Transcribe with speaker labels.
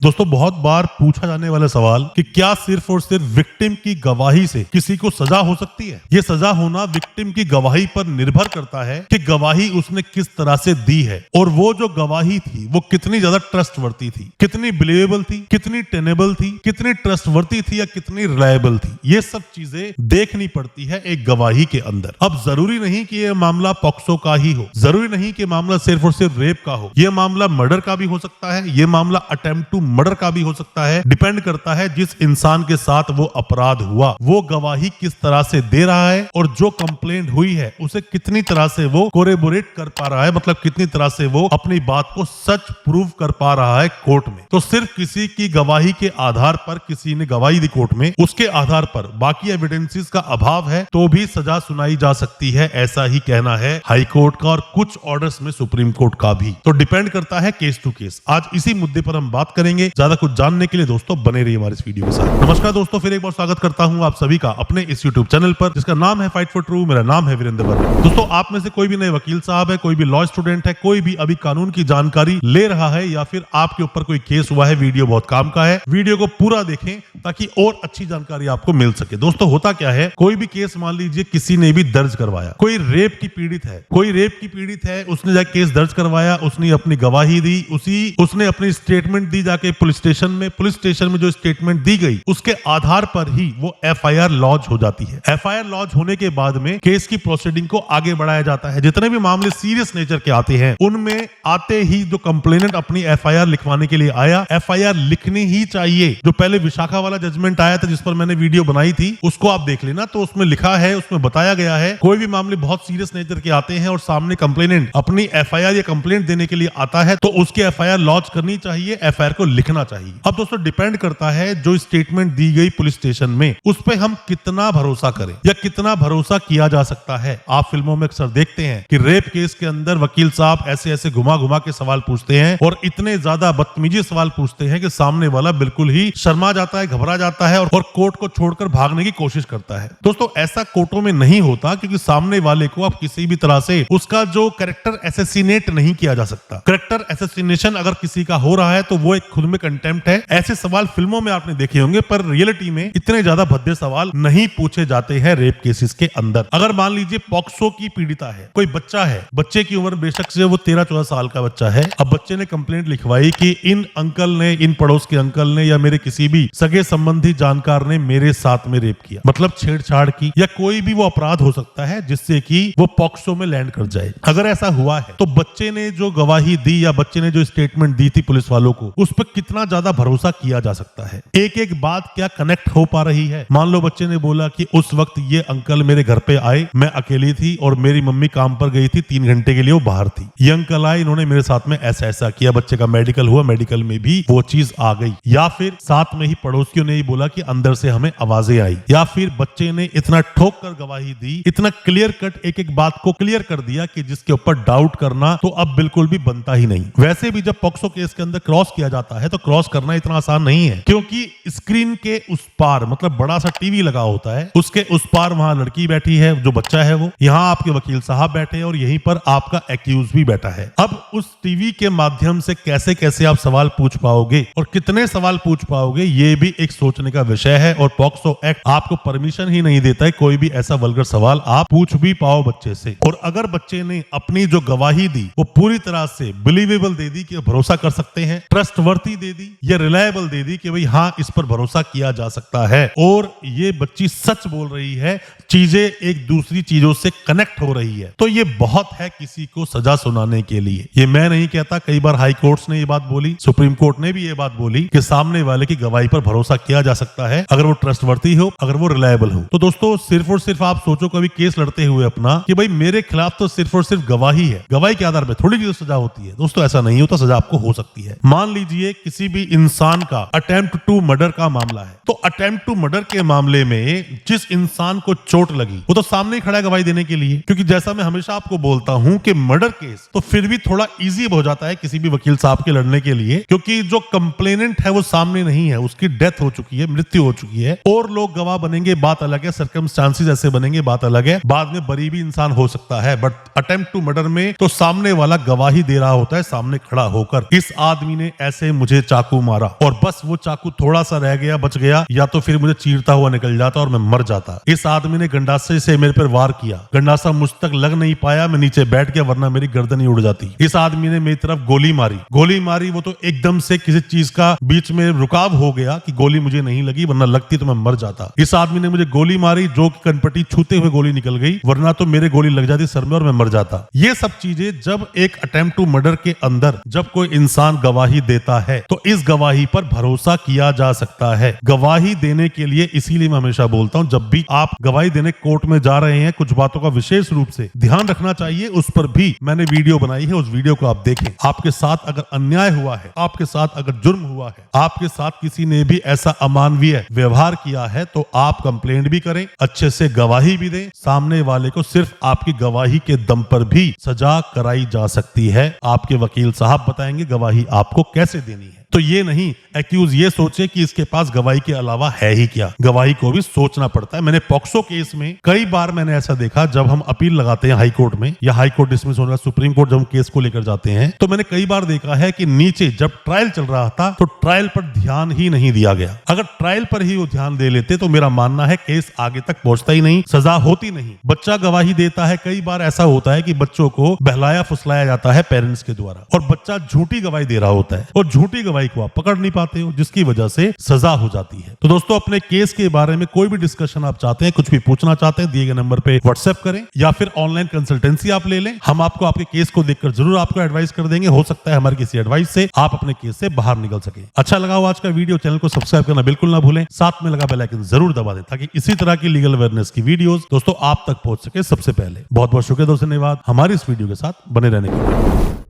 Speaker 1: दोस्तों बहुत बार पूछा जाने वाला सवाल कि क्या सिर्फ और सिर्फ विक्टिम की गवाही से किसी को सजा हो सकती है। ये सजा होना विक्टिम की गवाही पर निर्भर करता है कि गवाही उसने किस तरह से दी है और वो जो गवाही थी वो कितनी ज्यादा ट्रस्टवर्दी थी, कितनी बिलीवेबल थी, कितनी टेनेबल थी, कितनी ट्रस्टवर्दी थी या कितनी रिलायबल थी। ये सब चीजें देखनी पड़ती है एक गवाही के अंदर। अब जरूरी नहीं कि ये मामला पॉक्सो का ही हो, जरूरी नहीं कि मामला सिर्फ और सिर्फ रेप का हो, ये मामला मर्डर का भी हो सकता है, ये मामला अटेम्प्ट टू मर्डर का भी हो सकता है। डिपेंड करता है जिस इंसान के साथ वो अपराध हुआ वो गवाही किस तरह से दे रहा है और जो कंप्लेंट हुई है उसे कितनी तरह से वो कोरेबोरेट कर पा रहा है, मतलब कितनी तरह से वो अपनी बात को सच प्रूव कर पा रहा है कोर्ट में। तो सिर्फ किसी की गवाही के आधार पर, किसी ने गवाही दी कोर्ट में, उसके आधार पर बाकी एविडेंसेस का अभाव है तो भी सजा सुनाई जा सकती है, ऐसा ही कहना है हाई कोर्ट का और कुछ ऑर्डर्स में सुप्रीम कोर्ट का भी। तो डिपेंड करता है केस टू केस। आज इसी मुद्दे पर हम बात करेंगे। ज्यादा कुछ जानने के लिए दोस्तों बने रहिए हमारे इस वीडियो के साथ। नमस्कार दोस्तों, फिर एक बार स्वागत करता हूं आप सभी का अपने इस यूट्यूब चैनल पर जिसका नाम है फाइट फॉर ट्रू। मेरा नाम है वीरेंद्र वर्मा। दोस्तों आप में से कोई भी नए वकील साहब है, कोई भी लॉ स्टूडेंट है, कोई भी अभी कानून की जानकारी ले रहा है या फिर आपके ऊपर कोई केस हुआ है, वीडियो बहुत काम का है। वीडियो को पूरा देखें ताकि और अच्छी जानकारी आपको मिल सके। दोस्तों होता क्या है, कोई भी केस मान लीजिए किसी ने भी दर्ज करवाया, कोई रेप की पीड़ित है, कोई रेप की पीड़ित है, उसने जाके केस दर्ज करवाया, उसने अपनी गवाही दी, उसने अपनी स्टेटमेंट दी जाके पुलिस स्टेशन में जो स्टेटमेंट दी गई उसके आधार पर ही वो एफआईआर लॉन्च हो जाती है। एफआईआर लॉन्च होने के बाद में केस की प्रोसीडिंग को आगे बढ़ाया जाता है। जितने भी मामले सीरियस नेचर के आते हैं उनमें आते ही जो कंप्लेनेंट अपनी एफआईआर लिखवाने के लिए आया, एफआईआर लिखनी ही चाहिए। जो पहले विशाखा वाला जजमेंट आया था जिस पर मैंने वीडियो बनाई थी उसको आप देख लेना, तो उसमें लिखा है, उसमें बताया गया है कोई भी मामले बहुत सीरियस नेचर के आते हैं और सामने कंप्लेनेंट अपनी एफआईआर या कंप्लेंट देने के लिए आता है तो उसकी एफआईआर लॉन्च करनी चाहिए, एफआईआर को लिखना चाहिए। अब दोस्तों डिपेंड करता है जो स्टेटमेंट दी गई पुलिस स्टेशन में उस पे हम कितना भरोसा करें या कितना भरोसा किया जा सकता है। आप फिल्मों में अक्सर देखते हैं कि रेप केस के अंदर वकील साहब ऐसे ऐसे घुमा घुमा के सवाल पूछते हैं और इतने ज्यादा बदतमीजी सवाल पूछते हैं कि सामने वाला बिल्कुल ही शर्मा जाता है, घबरा जाता है और कोर्ट को छोड़कर भागने की कोशिश करता है। दोस्तों ऐसा कोर्टों में नहीं होता क्योंकि सामने वाले को आप किसी भी तरह से उसका जो कैरेक्टर असैसिनेट नहीं किया जा सकता। कैरेक्टर असैसिनेशन अगर किसी का हो रहा है तो वो एक खुद में कंटेम्प्ट है। ऐसे सवाल फिल्मों में आपने देखे होंगे पर रियलिटी में इतने ज्यादा भद्दे सवाल नहीं पूछे जाते हैं रेप केसेस के अंदर। अगर मान लीजिए पॉक्सो की पीड़िता है, कोई बच्चा है, बच्चे की उम्र बेशक से वो 13-14 साल का बच्चा है। अब बच्चे ने कंप्लेंट लिखवाई कि इन अंकल ने, इन पड़ोस के अंकल ने या मेरे किसी भी सगे संबंधी जानकार ने मेरे साथ में रेप किया, मतलब छेड़छाड़ की या कोई भी वो अपराध हो सकता है जिससे कि वो पॉक्सो में लैंड कर जाए। अगर ऐसा हुआ है तो बच्चे ने जो गवाही दी या बच्चे ने जो स्टेटमेंट दी थी पुलिस वालों को उस पर कितना ज्यादा भरोसा किया जा सकता है। एक एक बात क्या कनेक्ट हो पा रही है। मान लो बच्चे ने बोला कि उस वक्त ये अंकल मेरे घर पे आए, मैं अकेली थी और मेरी मम्मी काम पर गई थी, 3 घंटे के लिए वो बाहर थी। ये अंकल आए, इन्होंने मेरे साथ में ऐसा ऐसा किया, बच्चे का मेडिकल हुआ, मेडिकल में भी वो चीज आ गई। या फिर साथ में ही पड़ोसियों ने ही बोला कि अंदर से हमें आवाजें आई। या फिर बच्चे ने इतना ठोक कर गवाही दी, इतना क्लियर कट एक एक बात को क्लियर कर दिया कि जिसके ऊपर डाउट करना तो अब बिल्कुल भी बनता ही नहीं। वैसे भी जब पॉक्सो केस के अंदर क्रॉस किया जाता है तो क्रॉस करना इतना आसान नहीं है क्योंकि स्क्रीन के उस पार, मतलब बड़ा सा टीवी लगा होता है, उसके उस पार वहां लड़की बैठी है, जो बच्चा है वो, यहाँ आपके वकील साहब बैठे हैं और यहीं पर आपका एक्यूज भी बैठा है। अब उस टीवी के माध्यम से कैसे कैसे आप सवाल पूछ पाओगे और कितने सवाल पूछ पाओगे ये भी एक सोचने का विषय है और पॉक्सो एक्ट आपको परमिशन ही नहीं देता है कोई भी ऐसा वल्गर सवाल आप पूछ भी पाओ बच्चे से। और अगर बच्चे ने अपनी जो गवाही दी वो पूरी तरह से बिलीवेबल दे दी कि भरोसा कर सकते हैं, ट्रस्टवर्दी दे दी या रिलायबल दे दी कि भाई हाँ इस पर भरोसा किया जा सकता है और ये बच्ची सच बोल रही है, चीजें एक दूसरी चीजों से कनेक्ट हो रही है, तो ये बहुत है किसी को सजा सुनाने के लिए। ये मैं नहीं कहता, कई बार हाई कोर्ट्स ने ये बात बोली, सुप्रीम कोर्ट ने भी ये बात बोली कि सामने वाले की गवाही पर भरोसा किया जा सकता है अगर वो ट्रस्टवर्दी हो, अगर वो रिलायबल हो। तो दोस्तों सिर्फ और सिर्फ आप सोचो कभी केस लड़ते हुए अपना कि भाई मेरे खिलाफ तो सिर्फ और सिर्फ गवाही है, गवाही के आधार पर थोड़ी चीज सजा होती है। दोस्तों ऐसा नहीं होता, सजा आपको हो सकती है। मान लीजिए किसी भी इंसान का अटेम्प्ट टू मर्डर का मामला है तो अटेम्प्ट टू मर्डर के मामले में जिस इंसान को चोट लगी वो तो सामने ही खड़ा है गवाही देने के लिए, क्योंकि जैसा मैं हमेशा आपको बोलता हूं कि मर्डर केस तो फिर भी थोड़ा इजी हो जाता है किसी भी वकील साहब के लड़ने के लिए, क्योंकि जो कंप्लेनेंट है वो सामने नहीं है, उसकी डेथ हो चुकी है, मृत्यु हो चुकी है और लोग गवाह बनेंगे बात अलग है, सर्कमस्टांसेस ऐसे बनेंगे बात अलग है, बाद में बरी भी इंसान हो सकता है। बट अटेम्प्ट टू मर्डर में तो सामने वाला गवाही दे रहा होता है सामने खड़ा होकर, इस आदमी ने ऐसे मुझे चाकू मारा और बस वो चाकू थोड़ा सा रह गया, बच गया, या तो फिर मुझे चीरता हुआ निकल जाता और मैं मर जाता। इस आदमी ने गंडासे से मेरे पर वार किया, गंडासा मुझ तक लग नहीं पाया, मैं नीचे बैठ गया, वरना मेरी गर्दन ही उड़ जाती। इस आदमी ने मेरी तरफ गोली मारी, वो तो एकदम से किसी चीज का बीच में रुकाव हो गया कि गोली मुझे नहीं लगी, वरना लगती तो मैं मर जाता। इस आदमी ने मुझे गोली मारी जो कि कनपट्टी छूते हुए गोली निकल गई, वरना तो मेरे गोली लग जाती सर में और मैं मर जाता। ये सब चीजें जब एक अटेम्प्ट टू मर्डर के अंदर जब कोई इंसान गवाही देता है तो इस गवाही पर भरोसा किया जा सकता है। गवाही देने के लिए इसीलिए मैं हमेशा बोलता हूं, जब भी आप गवाही देने कोर्ट में जा रहे हैं, कुछ बातों का विशेष रूप से ध्यान रखना चाहिए। उस पर भी मैंने वीडियो बनाई है, उस वीडियो को आप देखें। आपके साथ अगर अन्याय हुआ है, आपके साथ अगर जुर्म हुआ है, आपके साथ किसी ने भी ऐसा अमानवीय व्यवहार किया है, तो आप कंप्लेंट भी करें, अच्छे से गवाही भी दें। सामने वाले को सिर्फ आपकी गवाही के दम पर भी सजा कराई जा सकती है। आपके वकील साहब बताएंगे गवाही आपको कैसे देनी है। तो ये नहीं एक्यूज ये सोचे कि इसके पास गवाही के अलावा है ही क्या, गवाही को भी सोचना पड़ता है। मैंने पॉक्सो केस में कई बार मैंने ऐसा देखा, जब हम अपील लगाते हैं हाई कोर्ट में या हाई कोर्ट डिसमिस होने का सुप्रीम कोर्ट जब हम केस को लेकर जाते हैं, तो मैंने कई बार देखा है कि नीचे जब ट्रायल चल रहा था तो ट्रायल पर ध्यान ही नहीं दिया गया। अगर ट्रायल पर ही वो ध्यान दे लेते तो मेरा मानना है केस आगे तक पहुंचता ही नहीं, सजा होती नहीं। बच्चा गवाही देता है, कई बार ऐसा होता है कि बच्चों को बहलाया फुसलाया जाता है पेरेंट्स के द्वारा, और बच्चा झूठी गवाही दे रहा होता है और झूठी गवाही को आप पकड़ नहीं पाते हो, जिसकी वजह से सजा हो जाती है। तो दोस्तों, अपने केस के बारे में कोई भी डिस्कशन आप चाहते हैं, कुछ भी पूछना चाहते हैं, दिए गए नंबर पे व्हाट्सएप करें या फिर ऑनलाइन कंसल्टेंसी आप ले लें। हम आपको आपके केस को देखकर जरूर आपको एडवाइस कर देंगे। हो सकता है हमारे किसी एडवाइस से आप अपने केस से बाहर निकल सके। अच्छा लगा हो आज का वीडियो, चैनल को सब्सक्राइब करना बिल्कुल ना भूलें, साथ में लगा बेल आइकन जरूर दबा दें ताकि इसी तरह की लीगल अवेयरनेस की वीडियोस दोस्तों आप तक पहुंच सके सबसे पहले। बहुत बहुत शुक्रिया दोस्तों, धन्यवाद हमारी इस वीडियो के साथ बने रहने के लिए।